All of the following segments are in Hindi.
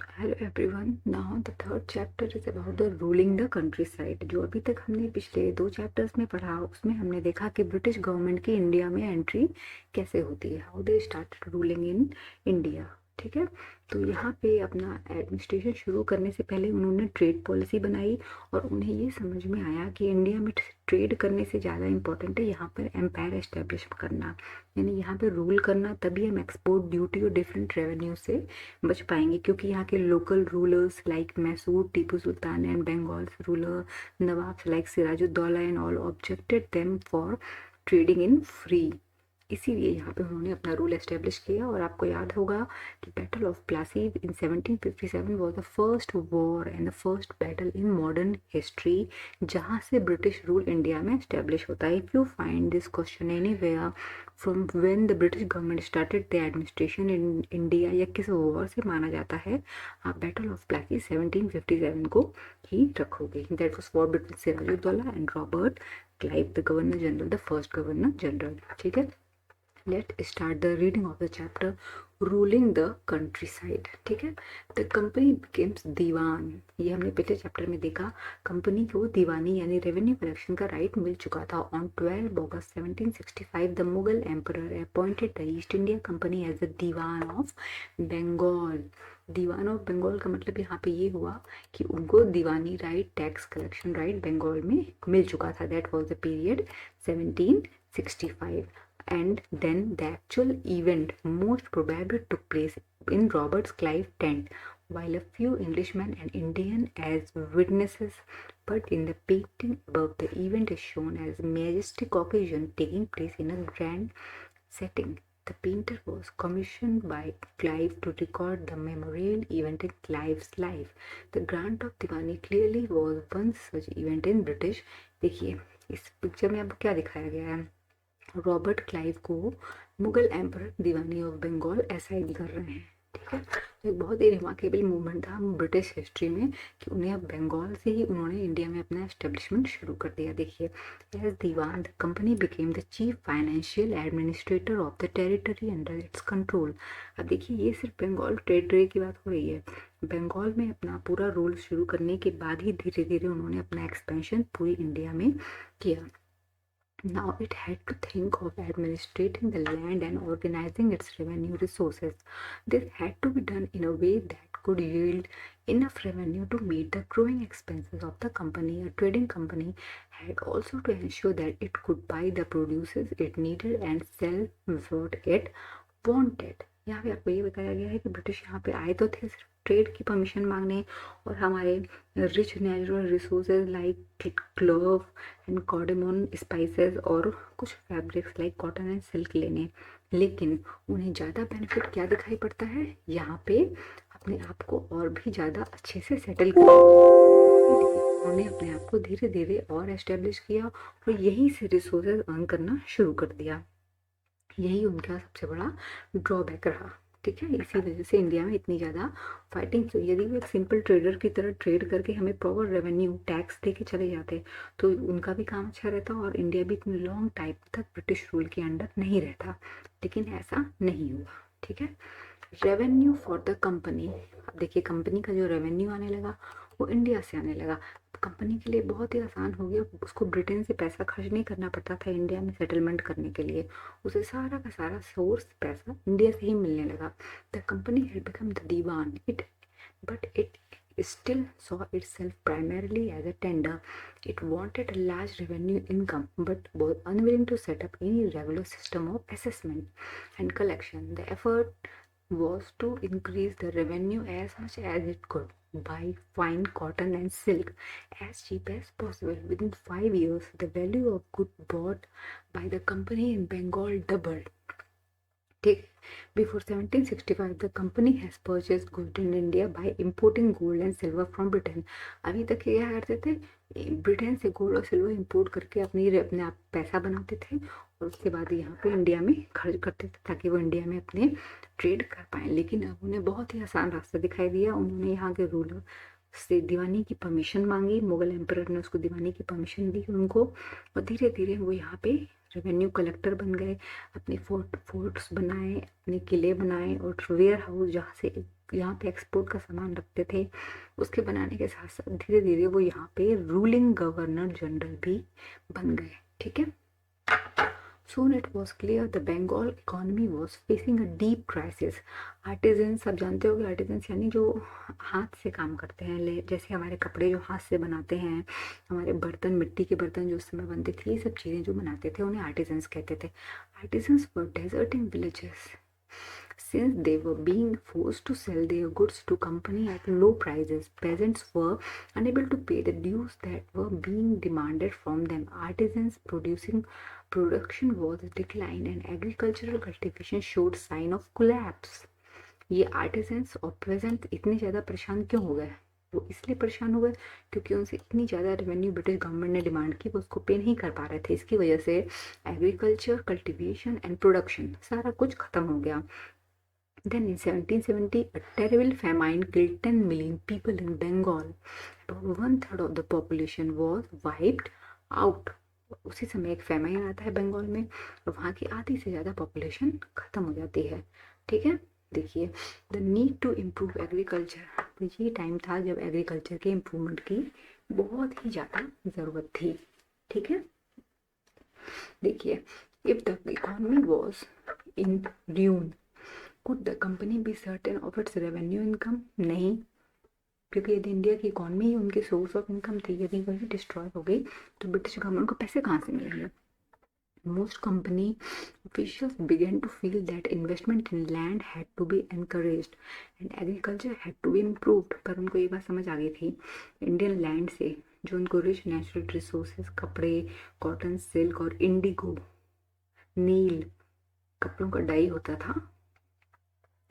Hello everyone, now the third chapter is about the ruling the country side. जो अभी तक हमने पिछले 2 चैप्टर्स में पढ़ा, उसमें हमने देखा कि ब्रिटिश गवर्नमेंट की इंडिया में एंट्री कैसे होती है, how they started ruling in India. ठीक है, तो यहाँ पे अपना एडमिनिस्ट्रेशन शुरू करने से पहले उन्होंने ट्रेड पॉलिसी बनाई और उन्हें ये समझ में आया कि इंडिया में ट्रेड करने से ज़्यादा इम्पोर्टेंट है यहाँ पर एम्पायर एस्टेब्लिश करना, यानी यहाँ पे रूल करना। तभी हम एक्सपोर्ट ड्यूटी और डिफरेंट रेवेन्यू से बच पाएंगे, क्योंकि यहाँ के local rulers like Mysore, Tipu Sultan and Bengal ruler nawabs like Sirajuddaula and all objected them for trading in free. इसीलिए यहाँ पे उन्होंने अपना रूल एस्टेब्लिश किया। और आपको याद होगा कि battle of Plassey in 1757 was the first war and the first battle in modern history, जहाँ से ब्रिटिश रूल इंडिया में एस्टेब्लिश होता है। If you find this question anywhere from when the British government started the administration in India, या किस वॉर से माना जाता है, आप बैटल ऑफ प्लासी 1757 को ही रखोगे। That was war between Sirajuddaula and Robert Clive, the governor general, the first governor general. ठीक है, let start the reading of the chapter ruling the countryside. ठीक है, द कंपनी बिकेम्स दीवान। ये हमने पिछले चैप्टर में देखा, कंपनी को दीवानी यानी रेवेन्यू कलेक्शन का राइट मिल चुका था। On 12 August 1765 the Mughal emperor appointed the East India company as the diwan of Bengal. Diwan of Bengal का मतलब यहाँ पे ये हुआ कि उनको दीवानी right, tax collection right Bengal में मिल चुका था। That was the period 1765। And then the actual event most probably took place in Robert's Clive tent, while a few Englishmen and Indian as witnesses. But in the painting above, the event is shown as a majestic occasion taking place in a grand setting. The painter was commissioned by Clive to record the memorable event in Clive's life. The Grant of Diwani clearly was one such event in British. देखिए इस पिक्चर में अब क्या दिखाया गया है, रॉबर्ट क्लाइव को Mughal emperor Diwani of Bengal assign कर रहे हैं। ठीक है, तो एक बहुत ही रिमार्केबल मूवमेंट था ब्रिटिश हिस्ट्री में कि उन्हें अब बंगाल से ही उन्होंने इंडिया में अपना एस्टेब्लिशमेंट शुरू कर दिया। देखिए, as Diwan the company became the chief financial administrator of the territory under its control. अब देखिए, ये सिर्फ बंगाल टेरिटरी की बात हो रही है। बंगाल में अपना पूरा रूल शुरू करने के बाद ही धीरे धीरे उन्होंने अपना एक्सपेंशन पूरी इंडिया में किया। Now it had to think of administrating the land and organizing its revenue resources. This had to be done in a way that could yield enough revenue to meet the growing expenses of the company. A trading company had also to ensure that it could buy the produces it needed and sell what it wanted. यहाँ पे आपको ये बताया गया है कि ब्रिटिश यहाँ पे आए तो थे सिर्फ ट्रेड की परमिशन मांगने और हमारे rich natural resources like clove and cardamom spices और कुछ fabrics like cotton and silk लेने। लेकिन उन्हें ज़्यादा बेनिफिट क्या दिखाई पड़ता है, यहाँ पे अपने आप को और भी ज़्यादा अच्छे से सेटल कर, उन्होंने अपने आप को धीरे धीरे और एस्टेब्लिश किया और यहीं से रिसोर्सेज अर्न करना शुरू कर दिया। यही उनका सबसे बड़ा ड्रॉबैक रहा। ठीक है, इसी वजह से इंडिया में इतनी ज़्यादा फाइटिंग। तो यदि वो एक सिंपल ट्रेडर की तरह ट्रेड करके हमें प्रॉपर रेवेन्यू टैक्स दे के चले जाते तो उनका भी काम अच्छा रहता और इंडिया भी इतनी लॉन्ग टाइम तक ब्रिटिश रूल के अंडर नहीं रहता। लेकिन ऐसा नहीं हुआ। ठीक है, रेवेन्यू फॉर द कंपनी। अब देखिए, कंपनी का जो रेवेन्यू आने लगा वो इंडिया से आने लगा। कंपनी के लिए बहुत ही आसान हो गया, उसको ब्रिटेन से पैसा खर्च नहीं करना पड़ता था इंडिया में सेटलमेंट करने के लिए। उसे सारा का सारा सोर्स पैसा इंडिया से ही मिलने लगा। The company had become the Diwan it, but it still saw itself primarily as a tender. It wanted a large revenue income but was unwilling to set up any regular system of assessment and collection. The effort was to increase the revenue as much as it could by fine cotton and silk as cheap as possible. Within 5 years, the value of goods bought by the company in Bengal doubled. ठीक, before 1765 the company has purchased gold in India by importing gold and silver from Britain. अभी तक ये क्या करते थे, ब्रिटेन से गोल्ड और सिल्वर इंपोर्ट करके अपने आप पैसा बनाते थे और उसके बाद यहाँ पे इंडिया में खर्च करते थे ताकि वो इंडिया में अपने ट्रेड कर पाए। लेकिन अब उन्हें बहुत ही आसान रास्ता दिखाई दिया। उन्होंने यहाँ के रूलर से दीवानी की परमिशन मांगी, मुगल एम्परर ने उसको दीवानी की परमिशन दी उनको और धीरे धीरे वो यहाँ पे रेवेन्यू कलेक्टर बन गए, अपने फोर्ट्स बनाए, अपने किले बनाए, और वेयर हाउस जहाँ से यहाँ पे एक्सपोर्ट का सामान रखते थे उसके बनाने के साथ साथ धीरे धीरे वो यहाँ पे रूलिंग गवर्नर जनरल भी बन गए। ठीक है। Soon it was clear the Bengal economy was facing a deep crisis. Artisans, सब जानते हो कि आर्टिजन्स यानी जो हाथ से काम करते हैं, जैसे हमारे कपड़े जो हाथ से बनाते हैं, हमारे बर्तन, मिट्टी के बर्तन जो उस समय बनते थे, ये सब चीज़ें जो बनाते थे उन्हें आर्टिजन्स कहते थे। Artisans were deserting villages since they were being forced to sell their goods to company at low prices. Peasants were unable to pay the dues that were being demanded from them. Artisans production was declined and agricultural cultivation showed sign of collapse. ये आर्टिजन्स और पेजेंट इतने ज़्यादा परेशान क्यों हो गए? वो इसलिए परेशान हो गए क्योंकि उनसे इतनी ज़्यादा रेवेन्यू ब्रिटिश गवर्नमेंट ने डिमांड की, वो उसको पे नहीं कर पा रहे थे। इसकी वजह से एग्रीकल्चर, कल्टिवेशन एंड प्रोडक्शन सारा कुछ ख़त्म हो गया। Then in 1770, a terrible famine killed 10 million people in Bengal. About 1/3 of the population was wiped out. उसी समय एक फैमाइन आता है बंगाल में और वहाँ की आधी से ज़्यादा पॉपुलेशन ख़त्म हो जाती है। ठीक है। देखिए, the need to improve agriculture, तो ये टाइम था जब एग्रीकल्चर के इम्प्रूवमेंट की बहुत ही ज़्यादा ज़रूरत थी। ठीक है। देखिए, if the economy was in ruin, could the company be certain of its revenue income? नहीं, क्योंकि यदि इंडिया की इकॉनमी ही उनकी सोर्स ऑफ इनकम थी, यदि वही डिस्ट्रॉय हो गई तो ब्रिटिश गवर्नमेंट को पैसे कहाँ से मिलेंगे? Most company officials began to feel that investment in land had to be encouraged and agriculture had to be improved. पर उनको ये बात समझ आ गई थी, इंडियन लैंड से जो उनको रिच नेचुरल रिसोर्सेज, कपड़े, कॉटन, सिल्क और इंडिगो, नील, कपड़ों का डाई होता था,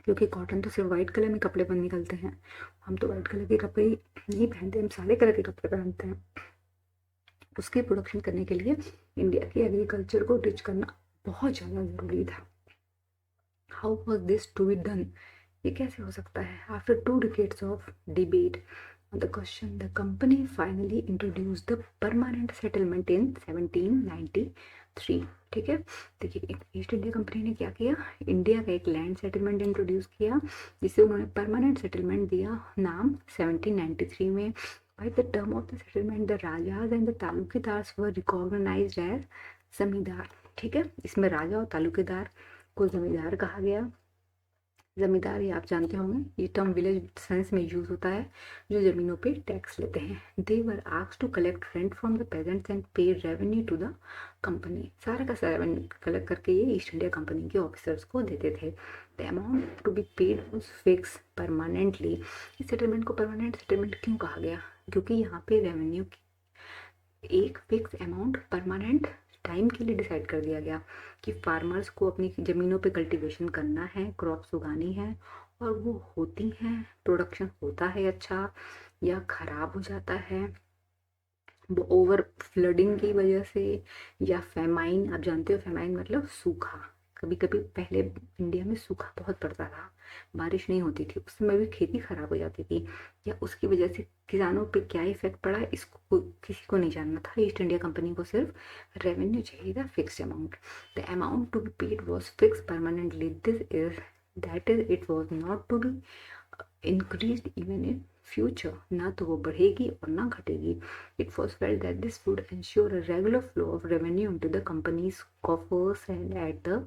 क्योंकि कॉटन तो सिर्फ वाइट कलर में कपड़े पर निकलते हैं। हम तो वाइट कलर के कपड़े नहीं पहनते, हम सारे कलर के कपड़े पहनते हैं। उसकी प्रोडक्शन करने के लिए इंडिया की एग्रीकल्चर को रिच करना बहुत ज़्यादा ज़रूरी था। How was this to be done? ये कैसे हो सकता है? After 2 decades of debate on the question, the company finally introduced the permanent settlement in 1793. ठीक है। देखिए, ईस्ट इंडिया कंपनी ने क्या किया, इंडिया का एक लैंड सेटलमेंट इंट्रोड्यूस किया जिसे उन्होंने परमानेंट सेटलमेंट दिया नाम 1793 में। By the term of the settlement, the rajas and the तालुकेदार्स were recognized as जमींदार। ठीक है। इसमें राजा और तालुकेदार को जमींदार कहा गया। जमींदार ये आप जानते होंगे, ये टर्म विलेज सेंस में यूज होता है, जो जमीनों पे टैक्स लेते हैं। They were asked to collect rent from the peasants and pay revenue to the company. सारा का सारा रेवेन्यू कलेक्ट करके ये ईस्ट इंडिया कंपनी के ऑफिसर्स को देते थे। The amount to be paid was fixed permanently. इस सेटलमेंट को परमानेंट सेटलमेंट क्यों कहा गया? क्योंकि यहाँ पे रेवेन्यू की एक फिक्स अमाउंट परमानेंट टाइम के लिए डिसाइड कर दिया गया कि फार्मर्स को अपनी ज़मीनों पे कल्टीवेशन करना है, क्रॉप्स उगानी है, और वो होती हैं, प्रोडक्शन होता है अच्छा या ख़राब हो जाता है वो ओवर फ्लडिंग की वजह से या फेमाइन। आप जानते हो फेमाइन मतलब सूखा। कभी कभी पहले इंडिया में सूखा बहुत पड़ता था, बारिश नहीं होती थी, उस समय भी खेती खराब हो जाती थी, या उसकी वजह से किसानों पे क्या इफेक्ट पड़ा इसको किसी को नहीं जानना था। ईस्ट इंडिया कंपनी को सिर्फ रेवेन्यू चाहिए था, fixed amount. The amount to be paid was fix permanently. This is that is it was not to be increase even in future. ना तो वो बढ़ेगी और ना घटेगी। It was felt that this would ensure a regular flow of revenue into the company's coffers and at the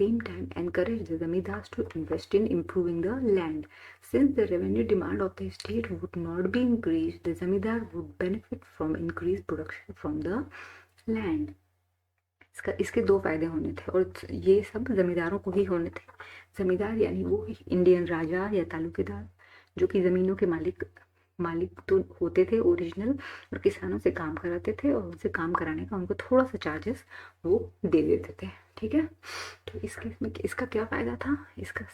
same time encourage the zamindars to invest in improving the land. Since the revenue demand of the state would not be increased, the zamindar would benefit from increased production from the land. इसके दो फायदे होने थे और ये सब जमींदारों को ही होने थे। जमींदार यानी वो इंडियन राजा या तालुकेदार जो कि ज़मीनों के मालिक तो होते थे ओरिजिनल, और किसानों से काम कराते थे और उनसे काम कराने का उनको थोड़ा सा चार्जेस वो दे देते थे। ठीक है। तो इस केस में इसका क्या फ़ायदा था? इसका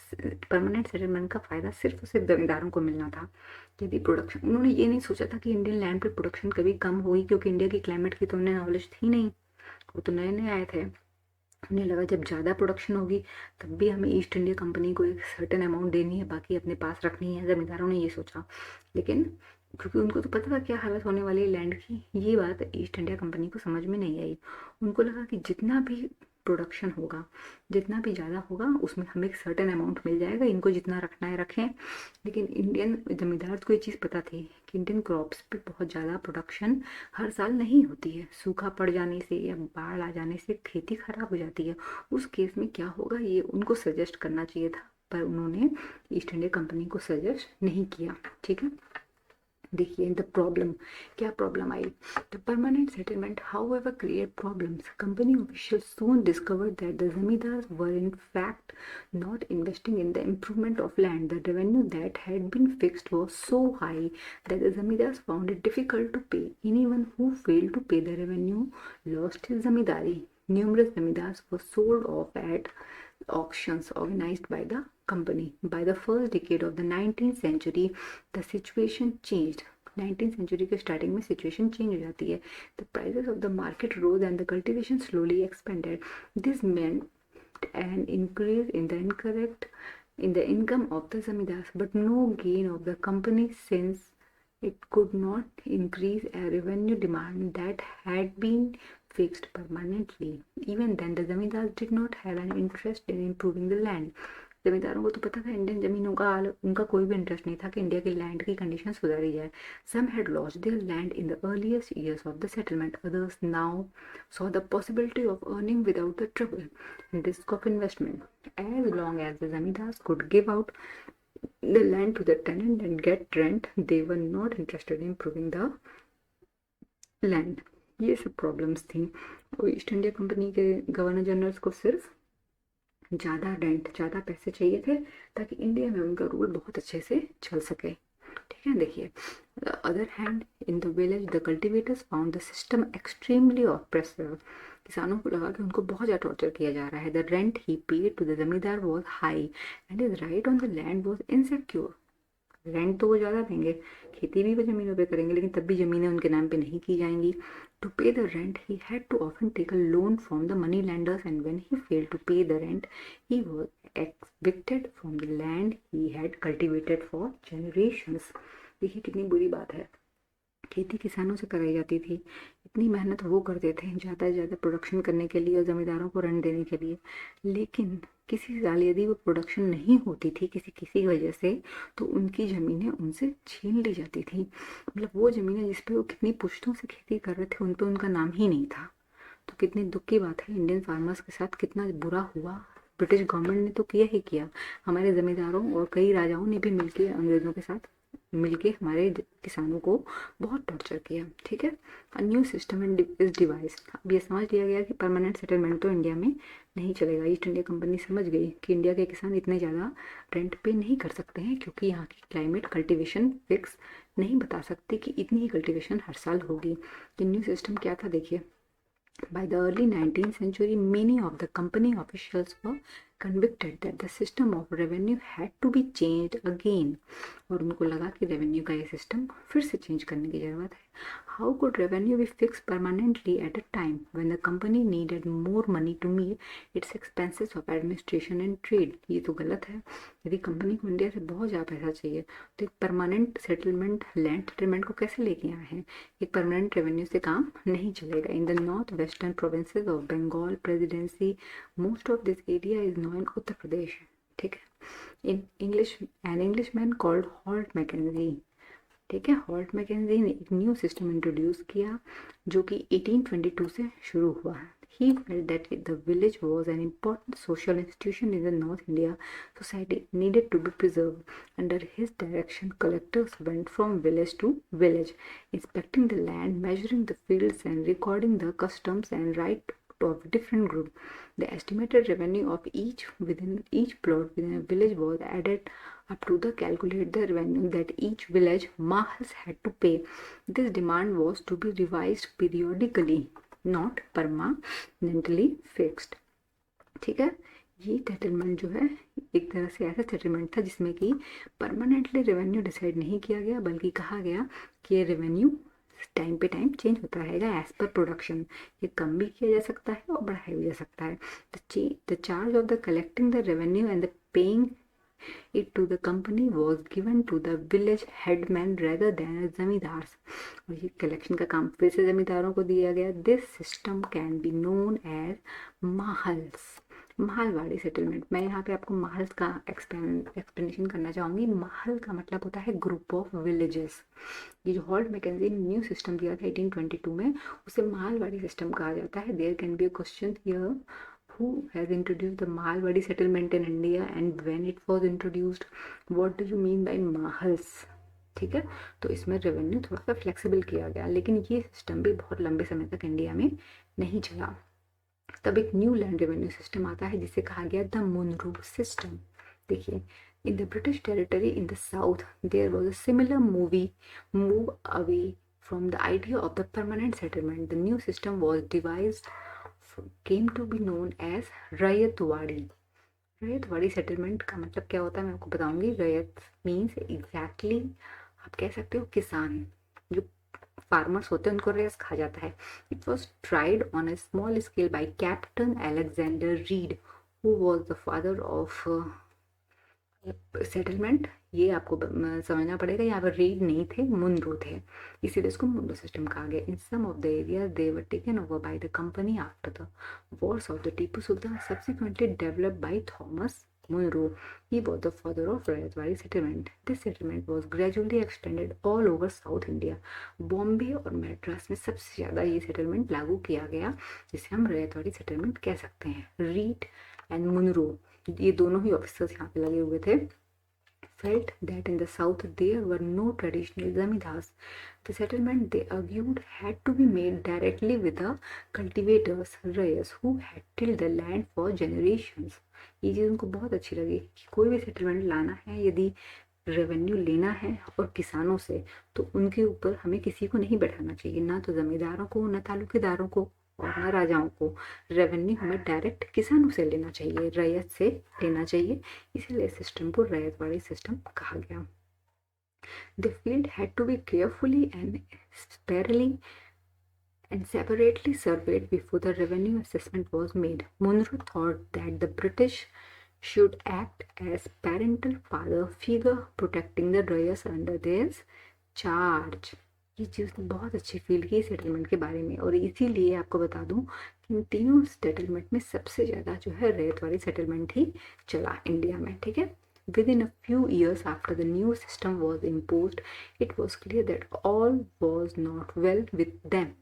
परमानेंट सेटलमेंट का फ़ायदा सिर्फ और सिर्फ जमींदारों को मिलना था। यदि प्रोडक्शन, उन्होंने ये नहीं सोचा था कि इंडियन लैंड पे प्रोडक्शन कभी कम होगी, क्योंकि इंडिया की क्लाइमेट की तो उन्हें नॉलेज थी नहीं, वो तो नए नए आए थे। उन्हें लगा जब ज़्यादा प्रोडक्शन होगी तब भी हमें ईस्ट इंडिया कंपनी को एक सर्टेन अमाउंट देनी है, बाकी अपने पास रखनी है। ज़मींदारों ने ये सोचा, लेकिन क्योंकि उनको तो पता था क्या हालत होने वाली है लैंड की। ये बात ईस्ट इंडिया कंपनी को समझ में नहीं आई। उनको लगा कि जितना भी प्रोडक्शन होगा, जितना भी ज़्यादा होगा, उसमें हमें एक सर्टेन अमाउंट मिल जाएगा, इनको जितना रखना है रखें। लेकिन इंडियन जमींदार को ये चीज़ पता थी कि इंडियन क्रॉप्स पे बहुत ज़्यादा प्रोडक्शन हर साल नहीं होती है। सूखा पड़ जाने से या बाढ़ आ जाने से खेती खराब हो जाती है। उस केस में क्या होगा, ये उनको सजेस्ट करना चाहिए था, पर उन्होंने ईस्ट इंडिया कंपनी को सजेस्ट नहीं किया। ठीक है, देखिए द प्रॉब्लम, क्या problem I. The permanent settlement however create problems. Company officials soon discovered that the zamindars were in fact not investing in the improvement of land. The revenue that had been fixed was so high that the zamindars found it difficult to pay. Anyone who failed to pay the revenue lost his zamindari. Numerous zamindars were sold off at auctions organized by the company. By the first decade of the 19th century, the situation changed. 19th century के स्टार्टिंग में सिचुएशन चेंज हो जाती है. The prices of the market rose and the cultivation slowly expanded. This meant an increase in the income of the zamindars, but no gain of the company, since it could not increase a revenue demand that had been fixed permanently. Even then, the zamindars did not have an interest in improving the land. जमींदारों को तो पता था इंडियन जमीनों का, उनका कोई भी इंटरेस्ट नहीं था कि इंडिया की लैंड की कंडीशन सुधारी जाए. Some had lost their land in the earliest years of the settlement. Others now saw the possibility of earning without the trouble and risk of investment. As long as the zamindars could give out the land to the tenant and get rent, they were not interested in improving the land. ये सब प्रॉब्लम्स थी. और ईस्ट इंडिया कंपनी के गवर्नर जनरल्स को सिर्फ ज़्यादा रेंट, ज़्यादा पैसे चाहिए थे ताकि इंडिया में उनका रूल बहुत अच्छे से चल सके. ठीक है, देखिए other hand in the village the cultivators found the system extremely oppressive. किसानों को लगा कि उनको बहुत ज़्यादा टॉर्चर किया जा रहा है. The rent he paid to the zamindar was high and his right on the land was insecure. Rent तो वो ज़्यादा देंगे, खेती भी वो ज़मीनों पे करेंगे, लेकिन तब भी ज़मीनें उनके नाम पे नहीं की जाएंगी. To pay the rent, he had to often take a loan from the money lenders, and when he failed to pay the rent, he was evicted from the land he had cultivated for generations. देखिए कितनी बुरी बात है. खेती किसानों से कराई जाती थी, इतनी मेहनत वो करते थे ज़्यादा से ज़्यादा प्रोडक्शन करने के लिए और ज़मींदारों को रेंट देने के लिए. लेकिन किसी साल यदि वो प्रोडक्शन नहीं होती थी किसी किसी वजह से, तो उनकी ज़मीनें उनसे छीन ली जाती थी. मतलब वो ज़मीनें जिस पे वो कितनी पुश्तों से खेती कर रहे थे, उन पे उनका नाम ही नहीं था. तो कितनी दुख की बात है. इंडियन फार्मर्स के साथ कितना बुरा हुआ. ब्रिटिश गवर्नमेंट ने तो किया ही किया, हमारे ज़मींदारों और कई राजाओं ने भी मिलकर अंग्रेज़ों के साथ मिलके हमारे किसानों को बहुत टॉर्चर किया. ठीक है, a new system and is device. अब ये समझ लिया गया कि परमानेंट सेटलमेंट तो इंडिया में नहीं चलेगा. ईस्ट इंडिया कंपनी समझ गई कि इंडिया के किसान इतने ज़्यादा रेंट पे नहीं कर सकते हैं, क्योंकि यहाँ की क्लाइमेट कल्टीवेशन फिक्स नहीं बता सकती कि इतनी ही कल्टीवेशन हर साल होगी. तो न्यू सिस्टम क्या था, देखिए. By the early 19th century, many of the company officials were convicted that the system of revenue had to be changed again. और उनको लगा कि रेवेन्यू का ये सिस्टम फिर से चेंज करने की ज़रूरत है. How could revenue be fixed permanently at a time when the company needed more money to meet its expenses of administration and trade? ये तो गलत है. यदि कंपनी को इंडिया से बहुत ज़्यादा पैसा चाहिए तो एक परमानेंट सेटलमेंट, लैंड सेटलमेंट को कैसे लेके आए हैं. एक परमानेंट रेवेन्यू से काम नहीं चलेगा. In the north western provinces of Bengal presidency, most of this area is now Uttar Pradesh. ठीक है. In English, an Englishman called Holt Mackenzie. ठीक है, हॉल्ट मैकेंजी ने एक न्यू सिस्टम इंट्रोड्यूस किया जो कि 1822 से शुरू हुआ है. He felt that the village was an important social institution in the North India society, needed to be preserved. Under his direction, collectors went from village to village, inspecting the land, measuring the fields, and recording the customs and right of different groups. The estimated revenue of each plot within a village was added up to the calculate the revenue that each village mahals had to pay. This demand was to be revised periodically, not permanently fixed. ठीक है, ये सेटलमेंट जो है एक तरह से ऐसा सेटलमेंट था जिसमें कि परमानेंटली रेवेन्यू डिसाइड नहीं किया गया, बल्कि कहा गया कि ये रेवेन्यू टाइम पे टाइम चेंज होता रहेगा एज पर प्रोडक्शन. ये कम भी किया जा सकता है और बढ़ाया भी जा सकता है. The charge of the collecting the revenue and the paying It to the company was given to the village headman rather than zamindars. और ये कलेक्शन का काम फिर से जमींदारों को दिया गया। This system can be known as mahals, Mahalwari settlement. मैं यहाँ पे आपको महल्स का एक्सप्लेनेशन करना चाहूँगी। महल का मतलब होता है ग्रुप ऑफ विलेजेस। ये जो हॉल्ट मैकेंजी ने न्यू सिस्टम दिया था 1822 में, उसे महलवाड़ी सिस्टम कहा जाता है। There can be a question here, who has introduced the Malwadi settlement in India and when it was introduced, what do you mean by mahals? ठीक है, तो इसमें रेवेन्यू थोड़ा सा फ्लेक्सिबल किया गया, लेकिन ये सिस्टम भी बहुत लंबे समय तक इंडिया में नहीं चला। तब एक न्यू लैंड रेवेन्यू सिस्टम आता है जिसे कहा गया द मुनरू सिस्टम। देखिए, in the British territory in the south there was a similar move away from the idea of the permanent settlement. The new system was devised came to be known as ryotwari. Ryotwari settlement का मतलब क्या होता है मैं आपको बताऊंगी। रैयत मीन्स एग्जैक्टली आप कह सकते हो किसान, जो फार्मर्स होते हैं उनको रैयत कहा जाता है। It was tried on a small scale bye captain Alexander read who was the father of settlement. ये आपको समझना पड़ेगा, यहाँ पर रीड नहीं थे, मुनरो थे, इसीलिए इसको मुनरो सिस्टम कहा गया। In some of the area they were taken over by the company after the wars of the Tipu Sultan subsequently developed by Thomas Munro. He was the father of Rayatwadi settlement. This settlement was gradually extended all over South India. Bombay और मैड्रास में सबसे ज़्यादा ये सेटलमेंट लागू किया गया, जिसे हम रैयतवाड़ी सेटलमेंट कह सकते हैं। रीड एंड मुनरो, ये दोनों ही ऑफिसर्स यहाँ पे लगे हुए थे। Felt that in the south there were no traditional zamindars. The settlement, they argued, had to be made directly with the cultivators, rayas, who had tilled the land for generations. ये चीज़ उनको बहुत अच्छी लगी कि कोई भी सेटलमेंट लाना है, यदि रेवेन्यू लेना है और किसानों से, तो उनके ऊपर हमें किसी को नहीं बैठाना चाहिए, ना तो जमींदारों को, ना तालुकेदारों को और न राजाओं को। रेवेन्यू हमें डायरेक्ट किसानों से लेना चाहिए, रैयत से लेना चाहिए, इसीलिए सिस्टम को रैयतवाड़ी सिस्टम कहा गया। The field had to be carefully and sparely and separately surveyed before the revenue assessment was made. Munro thought that the British should act as parental father figure, protecting the rayas under their charge. ये चीज़ बहुत अच्छी फील की सेटलमेंट के बारे में, और इसीलिए आपको बता दूं कि इन तीनों सेटलमेंट में सबसे ज़्यादा जो है रैयतवाड़ी सेटलमेंट ही चला इंडिया में। ठीक है, within a few years after the new system was imposed, it was clear that all was not well with them.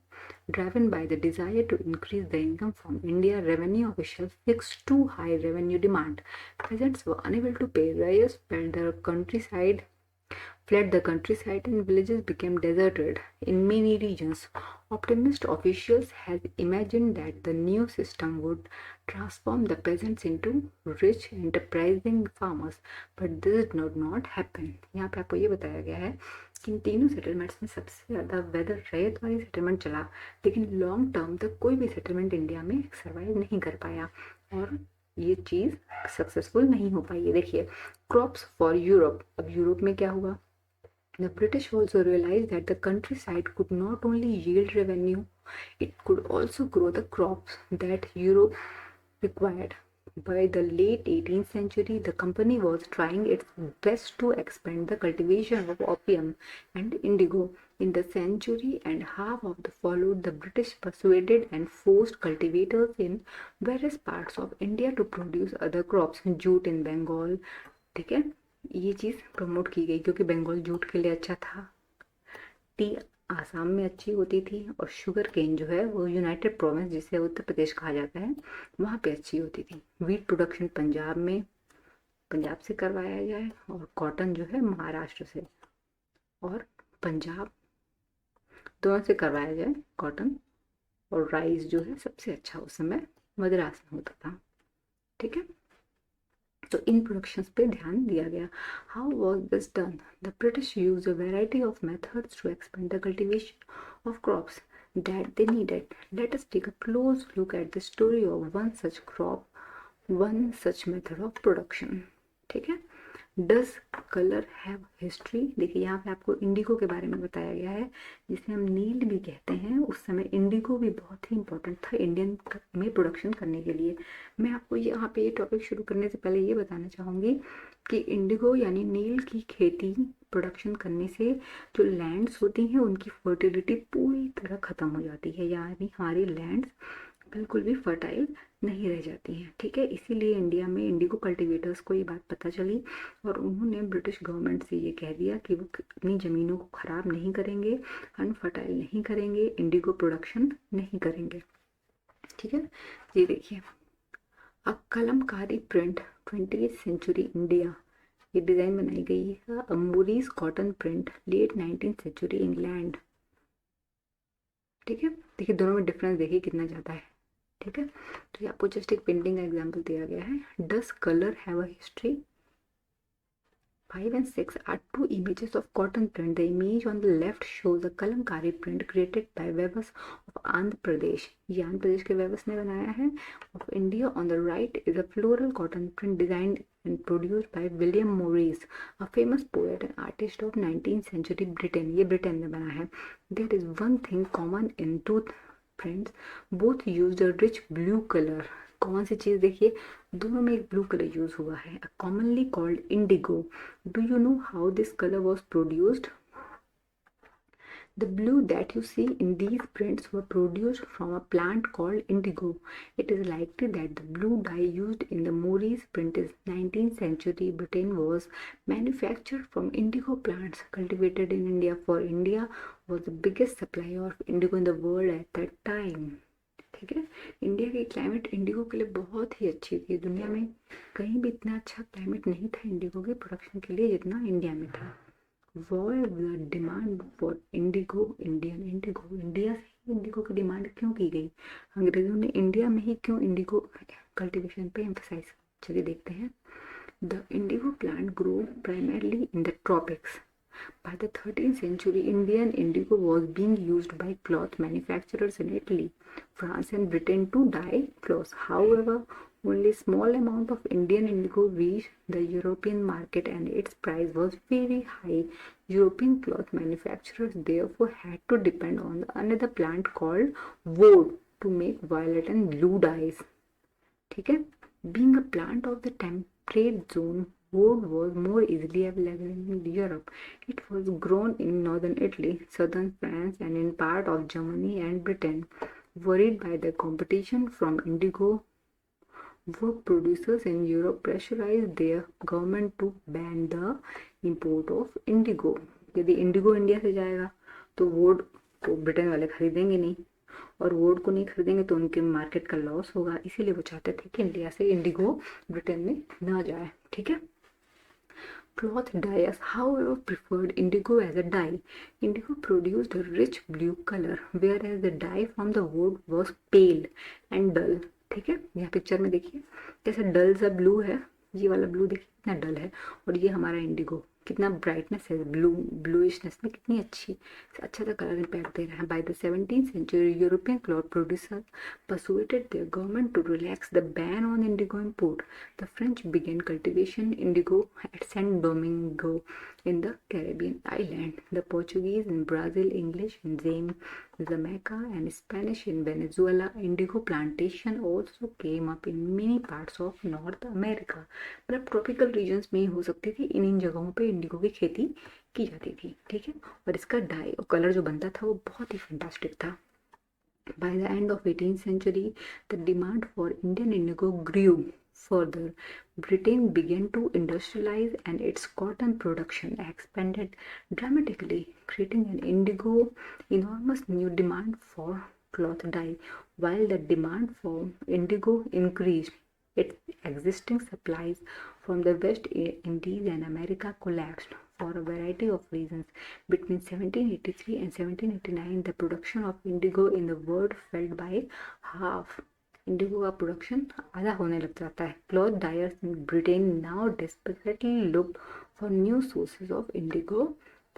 Driven by the desire to increase the income from India, revenue officials fixed too high revenue demand. Peasants were unable to pay. Rayas fled the countryside and villages became deserted in many regions. Optimist officials had imagined that the new system would transform the peasants into rich, enterprising farmers, but this did not happen. यहाँ पे आपको ये बताया गया है कि इन तीनों सेटलमेंट्स में सबसे ज़्यादा वेदर रैयतवाड़ी सेटलमेंट चला, लेकिन लॉन्ग टर्म तक कोई भी सेटलमेंट इंडिया में सर्वाइव नहीं कर पाया और ये चीज़ सक्सेसफुल नहीं हो पाई। देखिए, क्रॉप्स फॉर यूरोप। अब यूरोप में क्या हुआ? The British also realized that the countryside could not only yield revenue, it could also grow the crops that Europe required. By the late 18th century, the company was trying its best to expand the cultivation of opium and indigo. In the century and half of the followed, the British persuaded and forced cultivators in various parts of India to produce other crops. Jute in Bengal, ठीक है, ये चीज़ प्रमोट की गई क्योंकि बंगाल जूट के लिए अच्छा था, टी आसाम में अच्छी होती थी, और शुगर केन जो है वो यूनाइटेड प्रोविंस जिसे उत्तर प्रदेश कहा जाता है वहाँ पे अच्छी होती थी। वीट प्रोडक्शन पंजाब से करवाया जाए, और कॉटन जो है महाराष्ट्र से और पंजाब दोनों से करवाया जाए कॉटन, और राइस जो है सबसे अच्छा उस समय मद्रास में होता था। ठीक है, तो इन प्रोडक्शंस पे ध्यान दिया गया। How was this done? The British use a variety of methods to expand the cultivation of crops that they needed. Let us take a close look at the story of one such crop, one such method of production. ठीक है, डज कलर हैव हिस्ट्री। देखिए यहाँ पे आपको इंडिगो के बारे में बताया गया है, जिसे हम नील भी कहते हैं। उस समय इंडिगो भी बहुत ही इंपॉर्टेंट था इंडियन में प्रोडक्शन करने के लिए। मैं आपको यहाँ पे ये टॉपिक शुरू करने से पहले ये बताना चाहूँगी कि इंडिगो यानी नील की खेती प्रोडक्शन करने से जो लैंड्स होती हैं उनकी फर्टिलिटी पूरी तरह ख़त्म हो जाती है, यानी हमारी लैंड्स बिल्कुल भी फर्टाइल नहीं रह जाती हैं। ठीक है, इसीलिए इंडिया में इंडिगो कल्टीवेटर्स को ये बात पता चली और उन्होंने ब्रिटिश गवर्नमेंट से ये कह दिया कि वो अपनी ज़मीनों को ख़राब नहीं करेंगे, अनफर्टाइल नहीं करेंगे, इंडिगो प्रोडक्शन नहीं करेंगे। ठीक है, ये देखिए अब kalamkari print 20th century India, ये डिज़ाइन बनाई गई है। अम्बुरीज cotton print late 19th century England. ठीक है, देखिए दोनों में डिफरेंस देखिए कितना ज़्यादा है। ठीक है, तो ये आपको जस्ट एक पेंटिंग का एग्जांपल दिया गया है। Does colour have a history. 5 and 6 are two images of cotton print. The image on the left shows a kalamkari print created by weavers of Andhra Pradesh. ये आंध्र प्रदेश के weavers ने बनाया है। Of India on the right is a floral cotton print designed and produced by William Morris, a famous poet and artist of 19th century Britain. ये ब्रिटेन में बना है। There is one thing common in two prints. Both used a rich blue color. कौन सी चीज़ देखिए, दोनों में एक ब्लू कलर यूज हुआ है। Commonly called Indigo. Do you know how this colour was produced? The blue that you see in these prints were produced from a plant called indigo. It is likely that the blue dye used in the Maurice print in 19th century Britain was manufactured from indigo plants cultivated in India, for India was the biggest supplier of indigo in the world at that time. ठीक है, इंडिया की क्लाइमेट इंडिगो के लिए बहुत ही अच्छी थी। दुनिया में कहीं भी इतना अच्छा क्लाइमेट नहीं था इंडिगो के प्रोडक्शन के लिए जितना इंडिया में था। Why the demand for indigo, Indian Indigo, India से इंडिगो की डिमांड क्यों की गई? अंग्रेजों ने इंडिया में ही क्यों इंडिगो कल्टीवेशन पे एम्फसाइज? चलिए देखते हैं। The indigo plant grow primarily in the tropics. By the 13th century, Indian indigo was being used by cloth manufacturers in Italy, France and Britain to dye clothes. However, only a small amount of Indian indigo reached the European market and its price was very high. European cloth manufacturers therefore had to depend on another plant called woad to make violet and blue dyes. ठीक है, being a plant of the temperate zone, wood was more easily available in Europe. It was grown in northern Italy, southern France, and in part of Germany and Britain. Worried by the competition from indigo, wood producers in Europe pressurized their government to ban the import of indigo. यदि इंडिगो इंडिया से जाएगा तो वुड को ब्रिटेन वाले खरीदेंगे नहीं, और वुड को नहीं खरीदेंगे तो उनके मार्केट का लॉस होगा। इसीलिए वो चाहते थे कि इंडिया से इंडिगो ब्रिटेन में ना जाए। ठीक है, cloth dyers however preferred indigo as a dye. Indigo produced a rich blue color, whereas the dye from the wood was pale and dull. ठीक है, यहाँ पिक्चर में देखिए कैसे डल सा ब्लू है, ये वाला ब्लू देखिए कितना डल है, और ये हमारा इंडिगो कितना ब्राइटनेस है, ब्लूइशनेस में कितनी अच्छा सा कलर इम्पैक्ट दे रहा है। By the 17th century, European cloth producers persuaded their government to relax the ban on indigo import. The French began cultivation indigo at Saint Domingo in the Caribbean island. The Portuguese in Brazil, English in Jamaica, and Spanish in Venezuela. Indigo plantation also came up in many parts of North America. मतलब ट्रॉपिकल रीजन्स में ही हो सकती थी, इन जगहों पे इंडिगो की खेती की जाती थी। ठीक है, और इसका डाई और कलर जो बनता था वो बहुत ही फैंटास्टिक था। By the end of 18th century, the demand for Indian indigo grew further. Britain began to industrialize and its cotton production expanded dramatically, creating an enormous new demand for cloth dye. While the demand for indigo increased, its existing supplies from the West Indies and America collapsed for a variety of reasons. Between 1783 and 1789, the production of indigo in the world fell by half. Indigo का प्रोडक्शन आधा होने लग जाता है। Cloth dyers in Britain now desperately looked for new sources of indigo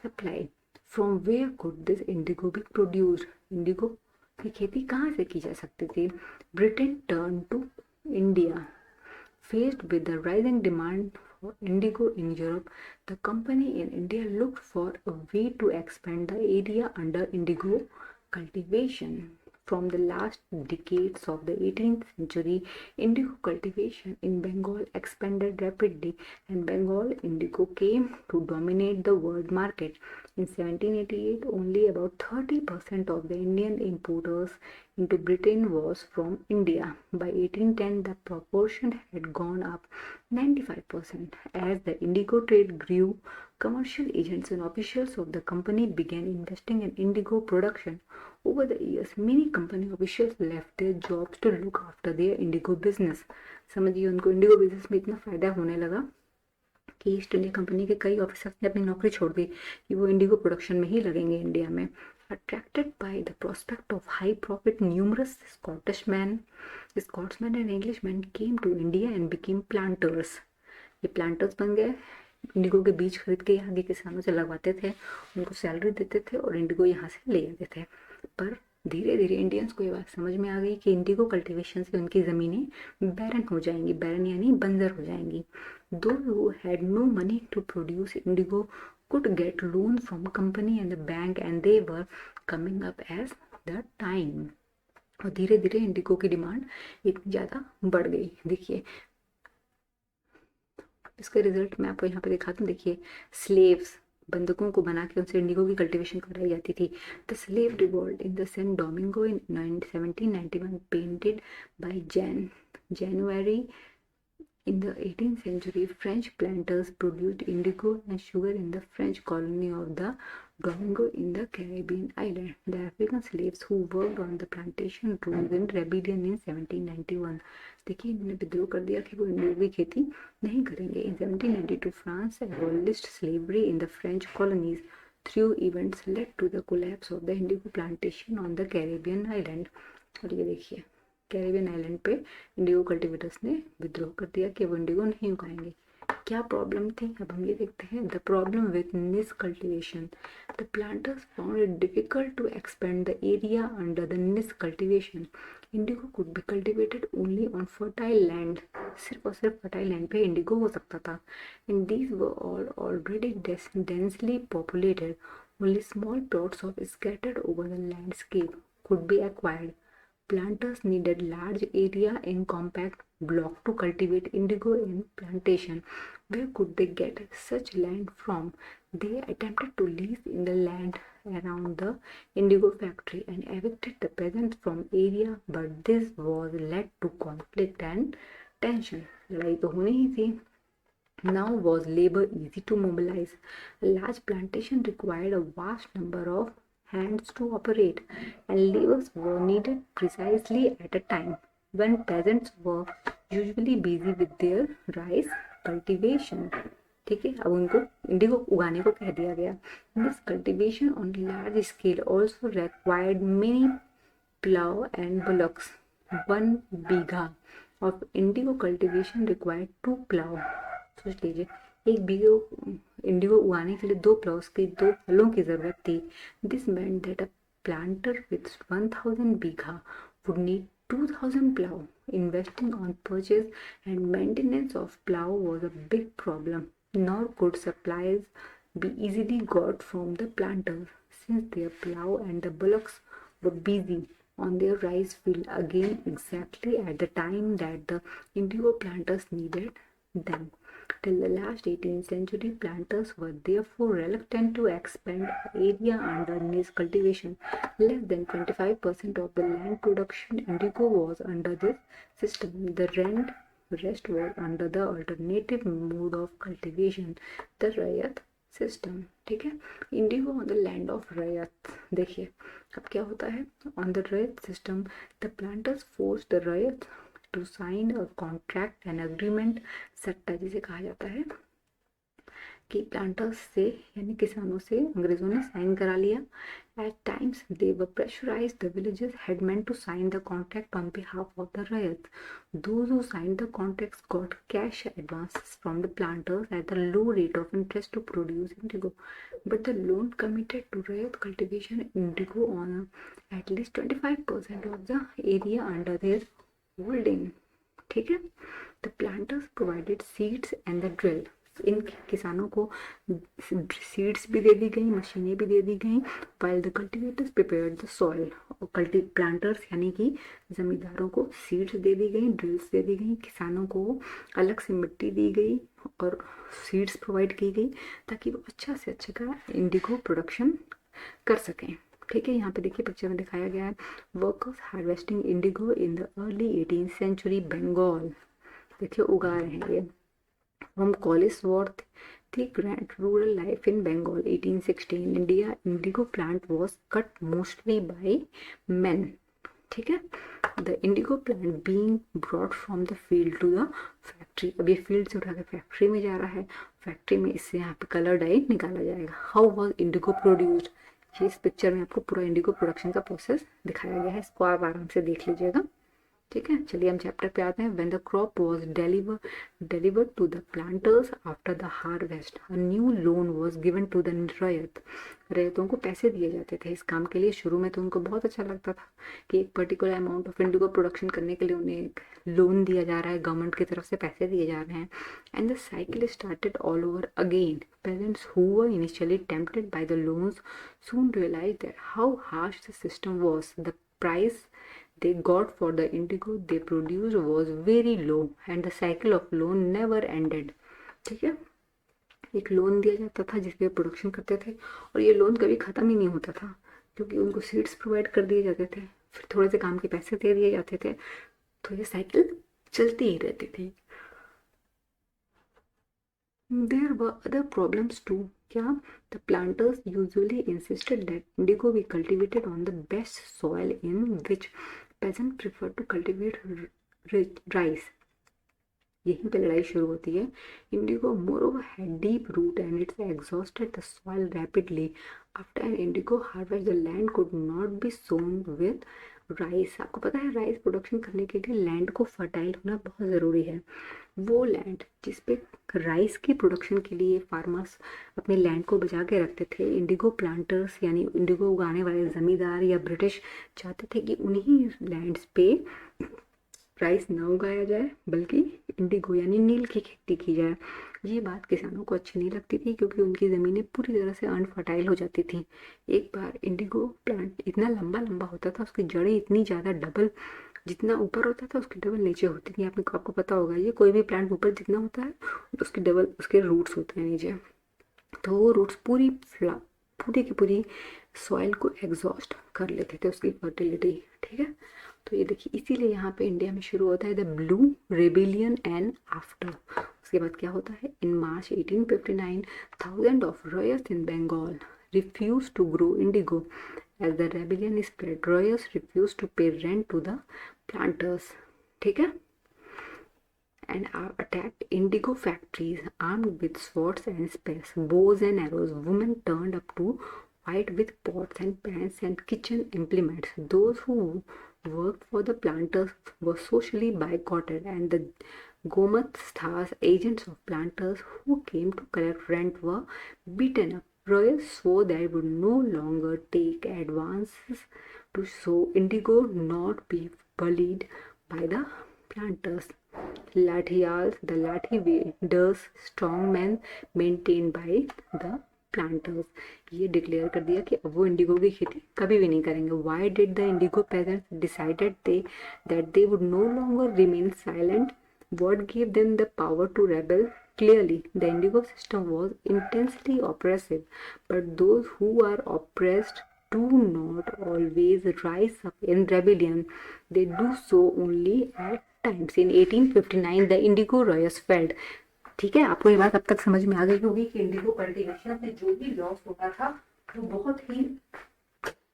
supply. From where could this indigo be produced? Indigo की खेती कहाँ से की जा सकती थी? Britain turned to India. Faced with the rising demand for indigo in Europe, the company in India looked for a way to expand the area under indigo cultivation. From the last decades of the 18th century, indigo cultivation in Bengal expanded rapidly, and Bengal indigo came to dominate the world market. In 1788, only about 30% of the Indian importers into Britain was from India. By 1810, the proportion had gone up 95%. As the indigo trade grew, commercial agents and officials of the company began investing in indigo production. Over the years, many company officials left their jobs to look after their indigo business. समझिए उनको इंडिगो बिजनेस में इतना फायदा होने लगा कि ईस्ट इंडिया कंपनी के कई ऑफिसर्स ने अपनी नौकरी छोड़ दी कि वो इंडिगो प्रोडक्शन में ही लगेंगे इंडिया में. Attracted by the prospect of high profit, numerous Scotsmen and Englishmen came to India and became planters. ये प्लांटर्स बन गए, इंडिगो के बीज खरीद के यहाँ के किसानों से लगवाते थे, उनको सैलरी देते थे और इंडिगो यहाँ से ले आते थे. पर धीरे धीरे इंडियंस को ये बात समझ में आ गई कि इंडिगो कल्टीवेशन से उनकी ज़मीनें बैरन हो जाएंगी, बैरन यानी बंजर हो जाएंगी. Those who had no money to produce indigo could get loans from company and the bank, and they were coming up as the time. और धीरे धीरे इंडिगो की डिमांड इतनी ज़्यादा बढ़ गई. देखिए इसका रिजल्ट मैं आपको यहाँ पे दिखाता हूँ. देखिए स्लेव्स, बंधकों को बना के उनसे इंडिगो की कल्टीवेशन कराई जाती थी. The slave revolt in the Saint Domingo in 1791 painted by January. In the 18th century, French planters produced indigo and sugar in the French colony of the Domingo in the Caribbean island. The African slaves who worked on the plantation rose in rebellion in 1791. देखिए इन्होंने विद्रोह कर दिया कि वो इंडिगो की खेती नहीं करेंगे. In 1792, France abolished slavery in the French colonies. Three events led to the collapse of the indigo plantation on the Caribbean island. और ये देखिए कैरिबियन आइलैंड पे इंडिगो कल्टीवेटर्स ने विद्रोह कर दिया कि वो इंडिगो नहीं उगाएंगे. क्या प्रॉब्लम थी, अब हम ये देखते हैं. The problem with nij cultivation. The planters found it difficult to expand the area under the nij cultivation. Indigo could be cultivated only on fertile land. सिर्फ और सिर्फ फर्टाइल लैंड पे इंडिगो हो सकता था. And these were all already densely populated. Only small plots of scattered over the landscape could be acquired. Planters needed large area in compact block to cultivate indigo in plantation. Where could they get such land from? They attempted to lease in the land around the indigo factory and evicted the peasants from area, but this was led to conflict and tension. लड़ाई तो होनी ही थी. Now was labor easy to mobilize? A large plantation required a vast number of hands to operate, and laborers were needed precisely at a time when peasants were usually busy with their rice cultivation. ठीक है, अब उनको इंडिगो उगाने को कह दिया गया. This cultivation on large scale also required many plow and bullocks. 1 bigha of indigo cultivation required 2 plow. सोच लीजिए एक बीघे इंडिगो उगाने के लिए 2 प्लाउस की 2 हलों की जरूरत थी. This meant that a planter with 1000 bigha would need 2000 plow. Investing on purchase and maintenance of plow was a big problem, nor could supplies be easily got from the planters, since their plow and the bullocks were busy on their rice field again exactly at the time that the indigo planters needed them. Till the last 18th century, planters were therefore reluctant to expand area under niche cultivation. Less than 25% of the land production indigo was under this system. The rest was under the alternative mode of cultivation, the Rayat system. ठीक है, indigo on the land of ryot. देखिए अब क्या होता है. On the ryot system the planters force the ryot to sign a contract and agreement. सट्टा जिसे कहा जाता है कि प्लांटर्स से यानी किसानों से अंग्रेजों ने साइन करा लिया. At times they were pressurize the villages headman to sign the contract on behalf of the ryot. Those who signed the contracts got cash advances from the planters at a low rate of interest to produce indigo, but the loan committed to rayat cultivation indigo on at least 25% of the area under their holding. ठीक है, the planters provided seeds and the drill. इन किसानों को सीड्स भी दे दी गई, मशीनें भी दे दी गई, while the cultivators prepared the soil. और प्लांटर्स यानी कि जमींदारों को सीड्स दे दी गई, ड्रिल्स दे दी गई, किसानों को अलग से मिट्टी दी गई और सीड्स प्रोवाइड की गई ताकि वो अच्छा से अच्छा का इंडिगो प्रोडक्शन कर सकें। ठीक है, यहाँ पे देखिए पिक्चर में दिखाया गया है workers harvesting indigo in the early 18th century Bengal. देखिए उगा रहे हैं ये। From Colesworthy the grand rural life in Bengal 1816 India indigo plant was cut mostly by man. ठीक है, the indigo plant being brought from the field to the factory. अब ये फील्ड से उठा के फैक्ट्री में जा रहा है, फैक्ट्री में इससे यहाँ पे कलर डाई निकाला जाएगा। हाउ वॉज इंडिगो प्रोड्यूस्ड, ये इस पिक्चर में आपको पूरा इंडिगो प्रोडक्शन का प्रोसेस दिखाया गया है, इसको आप आराम से देख लीजिएगा। ठीक है, चलिए हम चैप्टर पे आते हैं। When the crop was delivered to the planters after the harvest a new loan was given to the ryot. रैयतों को पैसे दिए जाते थे इस काम के लिए। शुरू में तो उनको बहुत अच्छा लगता था कि एक particular amount of indigo production करने के लिए उन्हें एक लोन दिया जा रहा है, गवर्नमेंट की तरफ से पैसे दिए जा रहे हैं। And the cycle started all over again. Parents who were initially tempted by the loans soon realized that how harsh the system was. The price they got for the indigo they produced was very low and the cycle of loan never ended. ठीक है, एक लोन दिया जाता था जिसपे प्रोडक्शन करते थे और ये लोन कभी ख़त्म ही नहीं होता था क्योंकि उनको सीड्स प्रोवाइड कर दिए जाते थे, फिर थोड़े से काम के पैसे दे दिए जाते थे, तो ये साइकिल चलती ही रहती थी। There were other problems too. क्या? The planters usually insisted that indigo be cultivated on the best soil in which peasants preferred to cultivate rice. यहीं पे लड़ाई शुरू होती है। Indigo moreover had deep root and it exhausted the soil rapidly. After an indigo harvest, the land could not be sown with rice. आपको पता है राइस प्रोडक्शन करने के लिए लैंड को फर्टाइल होना बहुत ज़रूरी है। वो लैंड जिसपे राइस की प्रोडक्शन के लिए फार्मर्स अपने लैंड को बचा के रखते थे, इंडिगो प्लांटर्स यानी इंडिगो उगाने वाले ज़मींदार या ब्रिटिश चाहते थे कि उन्हीं लैंड्स पे राइस ना उगाया जाए बल्कि इंडिगो यानी नील की खेती की जाए। ये बात किसानों को अच्छी नहीं लगती थी क्योंकि उनकी ज़मीनें पूरी तरह से अनफर्टाइल हो जाती थी। एक बार इंडिगो प्लांट इतना लंबा लंबा होता था, उसकी जड़ें इतनी ज़्यादा डबल, जितना ऊपर होता था उसकी डबल नीचे होती थी। आपको पता होगा ये, कोई भी प्लांट ऊपर जितना होता है उसकी डबल उसके रूट्स होते हैं नीचे। तो वो रूट्स पूरी की पूरी सॉइल को एग्जॉस्ट कर लेते थे, उसकी फर्टिलिटी। ठीक है, तो ये देखिए इसीलिए यहाँ पे इंडिया में शुरू होता है the blue rebellion and after. उसके बाद क्या होता है, in March 1859 thousand of ryots in Bengal refuse to grow indigo as the rebellion spread. Ryots refuse to pay rent to the planters. ठीक है, and attacked indigo factories armed with swords and spears, bows and arrows. Women turned up to fight with pots and pans and kitchen implements. Those who worked for the planters were socially boycotted, and the Gomathas, agents of planters who came to collect rent, were beaten up. Royals swore they would no longer take advances to sow indigo, not be bullied by the planters. Lathiyals, the lathi wielders, strong men maintained by the planters. ये डिक्लेयर कर दिया कि अब वो इंडिगो की खेती कभी भी नहीं करेंगे। Why did the indigo peasants decided that they would no longer remain silent? What gave them the power to rebel? Clearly, the indigo system was intensely oppressive, but those who are oppressed do not always rise up in rebellion. They do so only at times. In 1859, the Indigo Riots failed. ठीक है, आपको ये बात अब तक समझ में आ गई होगी कि इंडिगो कल्टीवेशन में जो भी लॉस होता था वो बहुत ही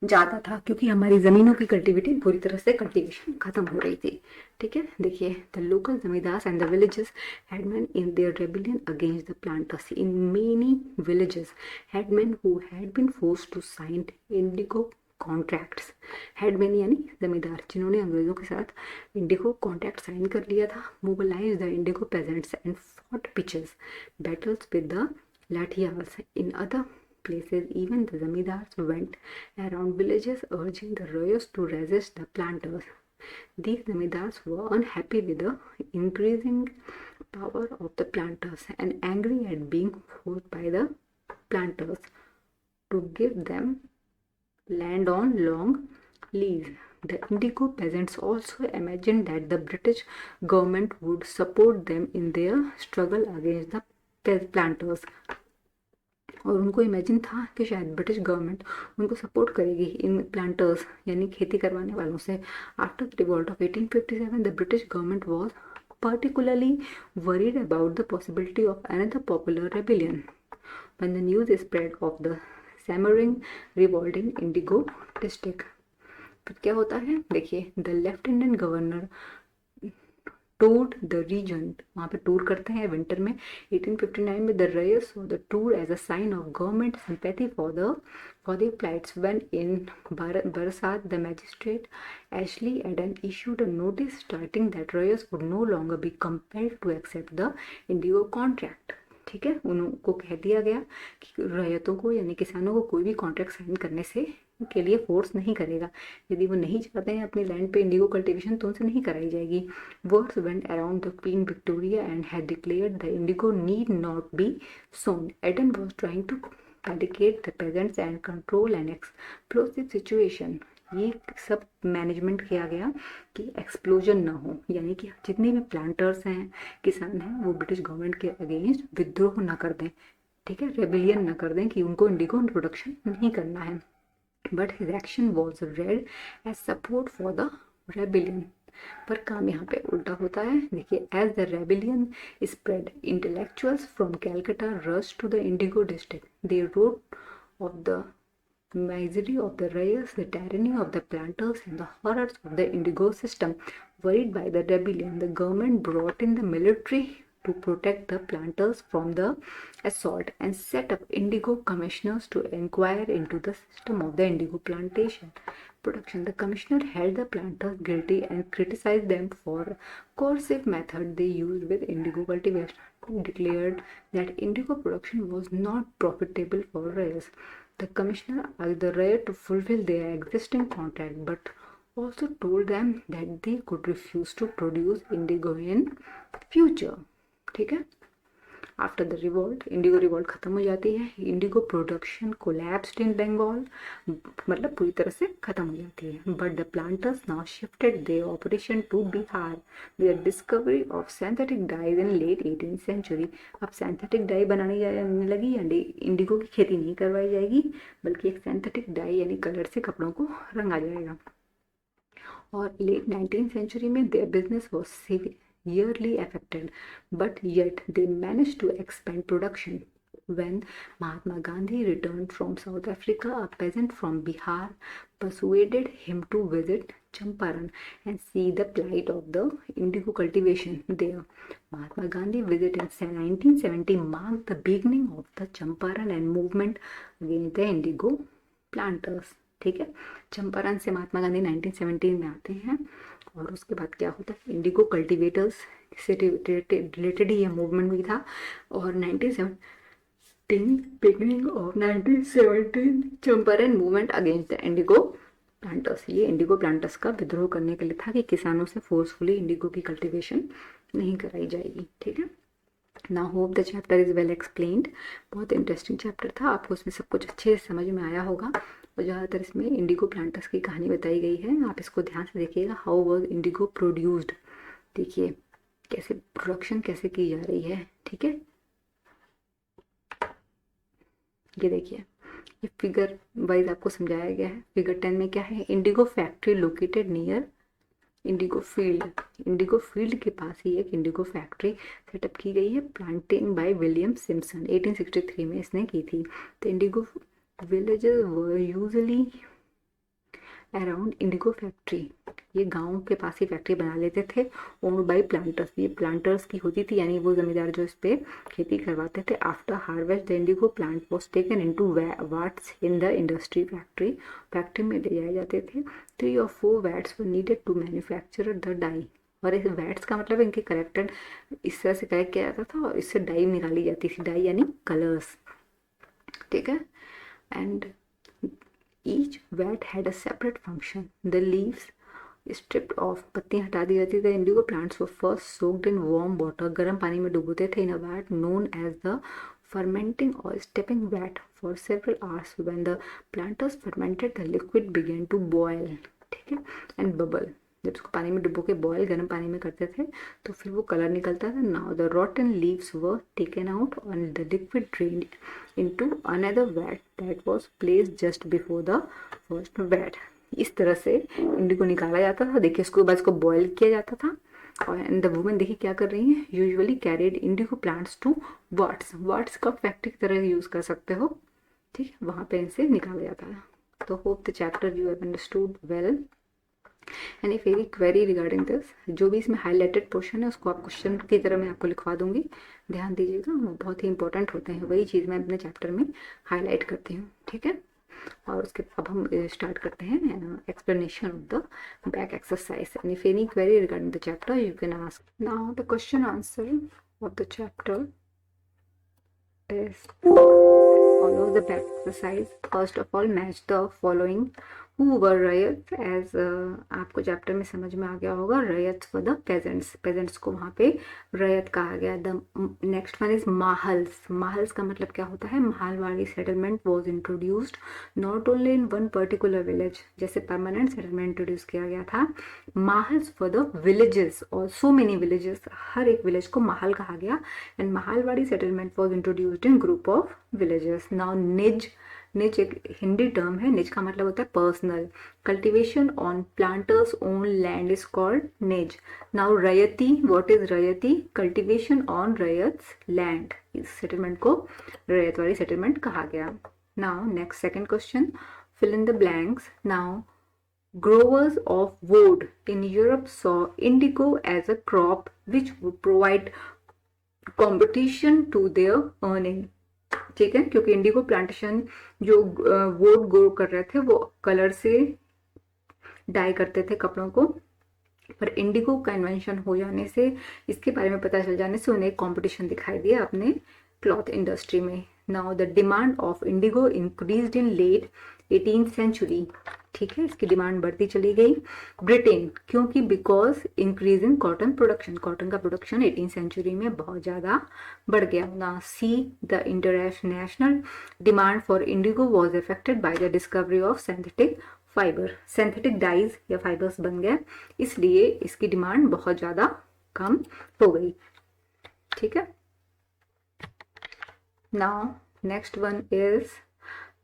ज़्यादा था क्योंकि हमारी ज़मीनों की कल्टिविटी पूरी तरह से कल्टीवेशन खत्म हो रही थी। ठीक है, देखिए the local zamindars and the villages headman in their rebellion against the planters. In many villages headman who had been forced to sign indigo contracts. Headman यानी जमींदार जिन्होंने अंग्रेजों के साथ इंडिगो कॉन्ट्रैक्ट साइन कर लिया था। Mobilize the indigo peasants and fought pitched battles with the Lathials. In other places, even the zamindars went around villages urging the royals to resist the planters. These zamindars were unhappy with the increasing power of the planters and angry at being forced by the planters to give them land on long lease. The Indigo peasants also imagined that the British government would support them in their struggle against the planters. और उनको इमेजिन था कि शायद ब्रिटिश गवर्नमेंट उनको सपोर्ट करेगी इन प्लांटर्स यानी खेती करवाने वालों से. After the revolt of 1857 the British government was particularly worried about the possibility of another popular rebellion when the news spread of the simmering revolt in Indigo district. फिर क्या होता है देखिए, the lieutenant governor toured the region, वहाँ पे टूर करते हैं विंटर में 1859 में. The ryots saw the tour as a sign of government sympathy for the plights. When in Barsat the magistrate Ashley Eden issued a notice stating that rayers would no longer be compelled to accept the Indigo contract. ठीक है, उनको कह दिया गया कि रैयतों को यानी किसानों को कोई भी कॉन्ट्रैक्ट साइन करने से के लिए फोर्स नहीं करेगा. यदि वो नहीं चाहते हैं अपनी लैंड पे इंडिगो कल्टीवेशन तो उनसे नहीं कराई जाएगी. Words went around the Queen Victoria and had declared the indigo need not be sown. Eden was trying to pedicate the peasants and control an explosive situation. ये सब मैनेजमेंट किया गया कि एक्सप्लोजन ना हो, यानी कि जितने भी प्लांटर्स हैं, किसान हैं, वो ब्रिटिश गवर्नमेंट के अगेंस्ट विद्रोह ना कर दें. ठीक है, रेबिलियन ना कर दें कि उनको इंडिगो प्रोडक्शन नहीं करना है. But his action was read as support for the rebellion. पर काम यहाँ पे उल्टा होता है. देखिए, as the rebellion spread intellectuals from Calcutta rush to the indigo district. They wrote of the misery of the rayers, the tyranny of the planters, and the horrors of the indigo system. Worried by the rebellion, the government brought in the military to protect the planters from the assault and set up indigo commissioners to inquire into the system of the indigo plantation production. The commissioner held the planters guilty and criticized them for coercive method they used with indigo cultivation. He declared that indigo production was not profitable for rayers. The commissioner asked the rayer to fulfill their existing contract, but also told them that they could refuse to produce indigo in future. ठीक है, after the revolt, indigo revolt खत्म हो जाती है. Indigo production collapsed in Bengal, मतलब पूरी तरह से खत्म हो जाती है. But the planters now shifted their operation to Bihar with the discovery of synthetic dyes in late 18th century. अब सिंथेटिक डाई बनानी जाने लगी, इंडिगो की खेती नहीं करवाई जाएगी, बल्कि एक सिंथेटिक डाई यानी कलर से कपड़ों को रंगा जाएगा. और लेट 19th सेंचुरी में their business was severely affected, but yet they managed to expand production. When Mahatma Gandhi returned from South Africa, a peasant from Bihar persuaded him to visit Champaran and see the plight of the indigo cultivation there. Mahatma Gandhi visit in 1970 marked the beginning of the Champaran and movement against the indigo planters. ठीक है, चंपारण से महात्मा गांधी 1917 में आते हैं. और उसके बाद क्या होता है, इंडिगो कल्टीवेटर्स से रिलेटेड ही ये मूवमेंट भी था. और 1917 beginning of 1917 Champaran movement against the Indigo planters. ये इंडिगो प्लांटर्स का विद्रोह करने के लिए था कि किसानों से फोर्सफुली इंडिगो की कल्टीवेशन नहीं कराई जाएगी. ठीक है, now hope the chapter is well explained. बहुत इंटरेस्टिंग चैप्टर था, आपको इसमें सब कुछ अच्छे से समझ में आया होगा. और ज़्यादातर इसमें इंडिगो प्लांटर्स की कहानी बताई गई है, आप इसको ध्यान से देखिएगा. हाउ वाज इंडिगो प्रोड्यूस्ड, देखिए कैसे प्रोडक्शन कैसे की जा रही है. ठीक है, ये देखिए, ये फिगर वाइज आपको समझाया गया है. फिगर 10 में क्या है, Indigo factory located near Indigo field. Indigo field के पास ही एक इंडिगो फैक्ट्री सेटअप की गई है, प्लांटिंग बाय विलियम सिम्पसन. 1863 में इसने की थी. तो Indigo villages were usually around indigo factory. ये गाँव के पास ही फैक्ट्री बना लेते थे. ओन्ड बाई प्लांटर्स, ये प्लांटर्स की होती थी, यानी वो जमींदार जो इस पे खेती करवाते थे. After harvest the indigo plant was taken into vats in the industry factory में ले जाए जाते थे. 3 or 4 vats were needed to manufacture the dye. और इस वैट्स का मतलब इनके करेक्टेड इस तरह से करेक्ट किया जाता था और इससे डाई निकाली जाती थी. डाई यानी कलर्स. ठीक है, and each vat had a separate function. The leaves stripped off, पत्तियां हटा दी जाती थी। Indigo plants were first soaked in warm water, गर्म पानी में डुबोते थे, in a vat known as the fermenting or stepping wet for several hours. When the planters fermented, the liquid began to boil, ठीक है, and bubble. जब उसको पानी में डुबो के बॉयल गर्म पानी में करते थे तो फिर वो कलर निकलता था. Now the rotten leaves were taken out and the liquid drained into another vat that was placed just before the first vat. इस तरह से इंडिगो निकाला जाता था. देखिए उसके बाद इसको बॉयल किया जाता था. और द वुमेन देखिए क्या कर रही है, usually carried indigo plants to vats. Vats का फैक्ट्री की तरह यूज कर सकते हो, ठीक है, वहां पे इनसे निकाला जाता है. तो hope the chapter you have understood well. And if any query regarding this, जो भी इसमें हाईलाइटेड पोर्शन है उसको आप क्वेश्चन की तरह मैं आपको लिखवा दूंगी, ध्यान दीजिएगा, बहुत ही इंपॉर्टेंट होते हैं. वही चीज़ मैं अपने चैप्टर में हाईलाइट करती हूँ, ठीक है. और उसके अब हम स्टार्ट करते हैं explanation of the back exercise. And if any query regarding the chapter you can ask. Now the question answer of the chapter is follow the back exercise. First of all, match the following. Who were riots? As आपको चैप्टर में समझ में आ गया होगा, riots for the peasants. peasants को वहाँ पे riot कहा गया. The next one is mahals. mahals का मतलब क्या होता है, माहलवाड़ी settlement was introduced not only in one particular village. जैसे permanent settlement introduce किया गया था, mahals for the villages or so many villages. हर एक village को mahal कहा गया. And माहलवाड़ी settlement was introduced in group of villages. Now निज, निज एक हिंदी टर्म है. निज का मतलब होता है personal. Cultivation on planters own land is called nij. Now ryoti, what is ryoti? Cultivation on ryot's land. इस सेटलमेंट को रयतवाड़ी सेटलमेंट कहा गया. Now next second question, fill in the blanks. Now growers of wood in Europe saw indigo as a crop which would provide competition to their earning. ठीक है, क्योंकि इंडिगो प्लांटेशन जो वुड ग्रो कर रहे थे वो कलर से डाई करते थे कपड़ों को, पर इंडिगो का इन्वेंशन हो जाने से, इसके बारे में पता चल जाने से उन्हें कंपटीशन दिखाई दिया अपने क्लॉथ इंडस्ट्री में. Now the demand of indigo increased in late 18th century. ठीक है, इसकी डिमांड बढ़ती चली गई. ब्रिटेन, क्योंकि because increase in cotton production, cotton का प्रोडक्शन 18th सेंचुरी में बहुत ज़्यादा बढ़ गया. ना see the international demand for indigo was affected by the discovery of synthetic fibre. Synthetic dyes या फाइबर्स बन गए, इसलिए इसकी डिमांड बहुत ज़्यादा कम हो गई. ठीक है. Now next one is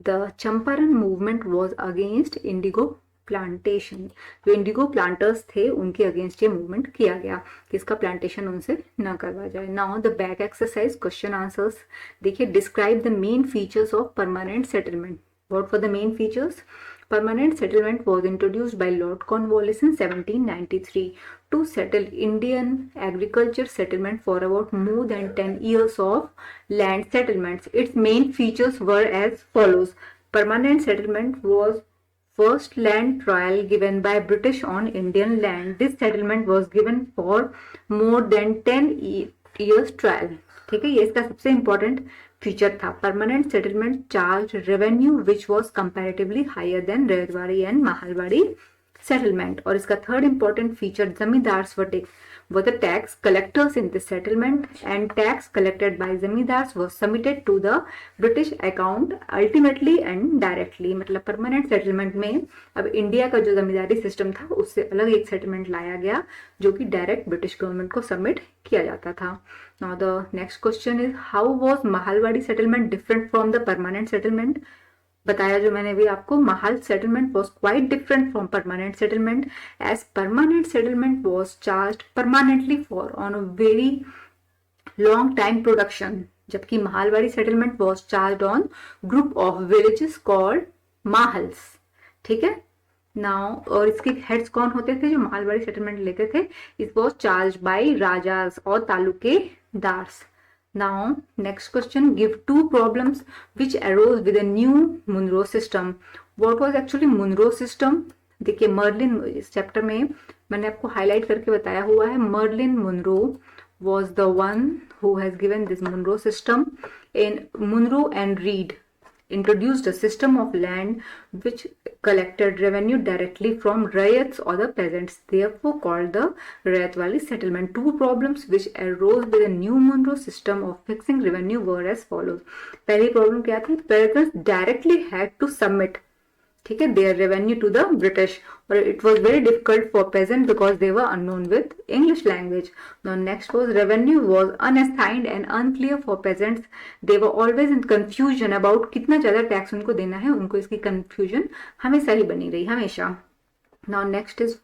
The Champaran movement was against Indigo plantation. जो इंडिगो प्लांटर्स थे उनके अगेंस्ट ये मूवमेंट किया गया कि इसका प्लांटेशन उनसे न करवा जाए. Now the back exercise question answers. देखिए, describe the main features of permanent settlement. What for the main features? Permanent settlement was introduced by Lord Cornwallis in 1793 to settle Indian agriculture settlement for about more than 10 years of land settlements. Its main features were as follows. Permanent settlement was first land trial given by British on Indian land. This settlement was given for more than 10 years trial. ठीक है, ये इसका सबसे इंपॉर्टेंट फीचर था. Permanent settlement charge revenue which was comparatively higher than Ryotwari and Mahalwari settlement. और इसका third important feature, zamindars were the tax collectors in this settlement and tax collected by zamindars was submitted to the British account ultimately and directly. मतलब परमानेंट सेटलमेंट में अब इंडिया का जो जमींदारी सिस्टम था उससे अलग एक सेटलमेंट लाया गया जो कि डायरेक्ट ब्रिटिश गवर्नमेंट को सबमिट किया जाता था. Now the next question is, how was Mahalwari settlement different from the permanent settlement? बताया जो मैंने भी आपको, Mahal settlement was quite different from permanent settlement as permanent settlement was charge permanently for on a very long time production, जबकि Mahalwari settlement was charge on group of villages called mahals. ठीक है. नाउ और इसके हेड्स कौन होते थे जो माहलवाड़ी सेटलमेंट लेते थे? इट वॉज चार्ज बाय राजाज और तालुकेदार्स. Now, next question, give two problems which arose with a new Monroe system. What was actually Monroe system? देखिए, मर्लिन, इस चैप्टर में मैंने आपको हाईलाइट करके बताया हुआ है. मर्लिन Monroe was the one who has given this Monroe system. In Monroe and Reed, introduced a system of land which collected revenue directly from ryots or the peasants, therefore called the Rayatwali settlement. Two problems which arose with the new Monroe system of fixing revenue were as follows. पहली प्रॉब्लम क्या थी? Peasants directly had to submit, ठीक है, their revenue to the British, or it was very difficult for peasants because they were unknown with English language. Now next was revenue was unassigned and unclear for peasants. They were always in confusion about कितना ज्यादा टैक्स उनको देना है, उनको इसकी confusion हमेशा ही बनी रही, हमेशा. Now next is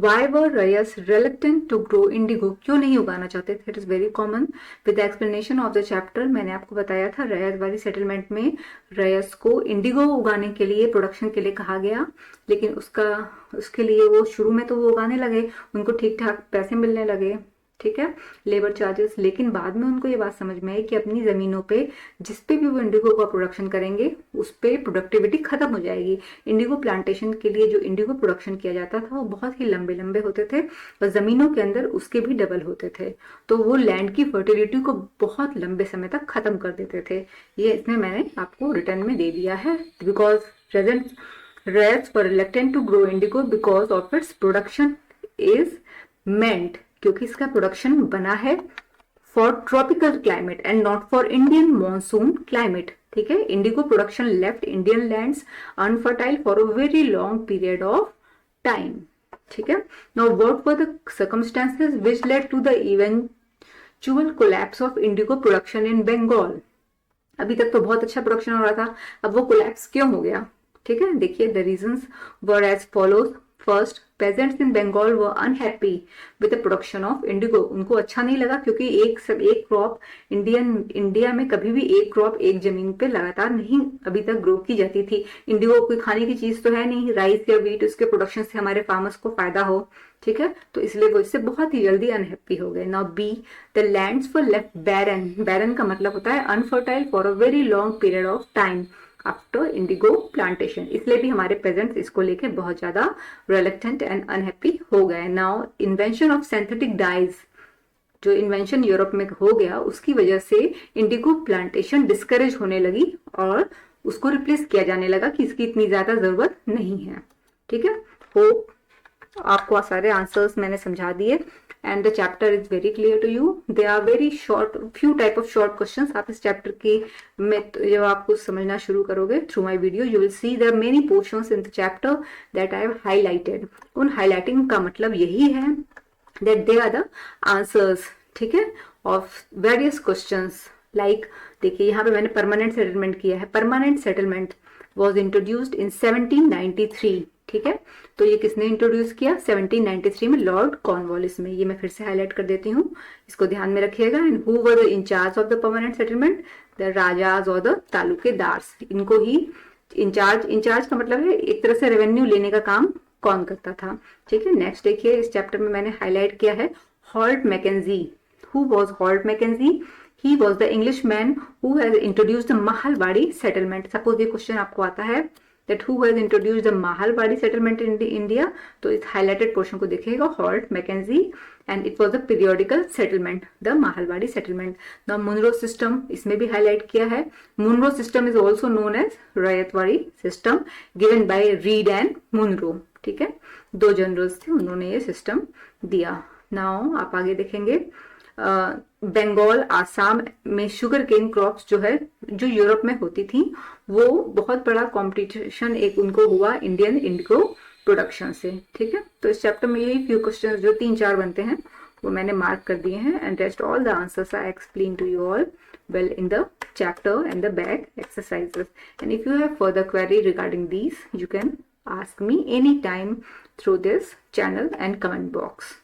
why were rayas reluctant to grow indigo? क्यों नहीं उगाना चाहते थे? It is very common. With the explanation of the chapter, मैंने आपको बताया था रैयत वाली सेटलमेंट में रयस को इंडिगो उगाने के लिए, प्रोडक्शन के लिए कहा गया, लेकिन उसके लिए वो शुरू में तो वो उगाने लगे, उनको ठीक ठाक पैसे मिलने लगे, ठीक है, लेबर चार्जेस, लेकिन बाद में उनको ये बात समझ में आई कि अपनी जमीनों पे जिस पे भी वो इंडिगो का प्रोडक्शन करेंगे उस पे प्रोडक्टिविटी खत्म हो जाएगी. इंडिगो प्लांटेशन के लिए जो इंडिगो प्रोडक्शन किया जाता था वो बहुत ही लंबे लंबे होते थे और जमीनों के अंदर उसके भी डबल होते थे, तो वो लैंड की फर्टिलिटी को बहुत लंबे समय तक खत्म कर देते थे. ये इसमें मैंने आपको रिटर्न में दे दिया है. Because present rats were reluctant to grow indigo because of its production is meant, क्योंकि इसका प्रोडक्शन बना है for tropical climate and not for Indian monsoon climate, ठीक है. Indigo production left Indian lands unfertile for a very long period of time, ठीक है. Now what were the circumstances which led to the eventual collapse of indigo production in Bengal? अभी तक तो बहुत अच्छा प्रोडक्शन हो रहा था, अब वो कोलैप्स क्यों हो गया? ठीक है, देखिए the reasons were as follows. First, peasants in Bengal were unhappy with the production of indigo. उनको अच्छा नहीं लगा क्योंकि एक क्रॉप इंडिया में कभी भी एक क्रॉप एक जमीन पे लगातार नहीं अभी तक ग्रो की जाती थी. इंडिगो कोई खाने की चीज तो है नहीं, राइस या व्हीट, उसके प्रोडक्शन से हमारे फार्मर्स को फायदा हो, ठीक है, तो इसलिए वो इससे बहुत ही जल्दी अनहैप्पी हो गए. Now B, the lands were left barren. Barren का मतलब होता है unfertile for a very long period of time after indigo plantation. इसलिए भी हमारे पेजेंट्स इसको लेके बहुत ज्यादा रिलक्टेंट एंड अनहैप्पी हो गए. Now invention of synthetic dies, जो इन्वेंशन यूरोप में हो गया उसकी वजह से इंडिगो प्लांटेशन डिस्करेज होने लगी और उसको रिप्लेस किया जाने लगा कि इसकी इतनी ज्यादा जरूरत नहीं है, ठीक है. होप आपको सारे आंसर्स मैंने समझा दिए and the chapter is very clear to you. They are very short, few type of short questions. आप इस chapter की में जब आप कुछ समझना शुरू करोगे through my video, you will see there are many portions in the chapter that I have highlighted. उन highlighting का मतलब यही है that they are the answers, ठीक है, of various questions. Like देखिए यहाँ पे मैंने permanent settlement किया है. Permanent settlement was introduced in 1793, ठीक है. तो ये किसने इंट्रोड्यूस किया? 1793 में लॉर्ड कॉर्नवालिस में. ये मैं फिर से हाईलाइट कर देती हूँ, इसको ध्यान में रखिएगा. And who were the incharge of the permanent settlement? The rajas और द तालुकेदार्स. इनको ही इंचार्ज का मतलब है एक तरह से रेवेन्यू लेने का काम कौन करता था, ठीक है. नेक्स्ट देखिए इस चैप्टर में मैंने हाईलाइट किया है Holt Mackenzie. Who was Holt Mackenzie? He was the Englishman who has introduced the Mahalwadi settlement. Suppose ये क्वेश्चन आपको आता है that who has introduced the Mahalwadi settlement in India, तो इस highlighted portion को देखिएगा Holt Mackenzie, and it was a periodical settlement, the Mahalwadi settlement. Now Monroe system इसमें भी highlight किया है. Monroe system is also known as Rayatwadi system given by Reed and Monroe, ठीक है. दो जनरल्स थे, उन्होंने ये सिस्टम दिया. Now आप आगे देखेंगे बंगाल आसाम में शुगर केन क्रॉप्स जो है जो यूरोप में होती थी वो बहुत बड़ा कंपटीशन एक उनको हुआ इंडियन इंडिगो प्रोडक्शन से, ठीक है. तो इस चैप्टर में यही फ्यू क्वेश्चंस जो 3-4 बनते हैं वो मैंने मार्क कर दिए हैं. And rest all the answers I explain to you all well in the chapter and the back exercises. And if you have further query regarding these, you can ask me anytime through this channel and comment box.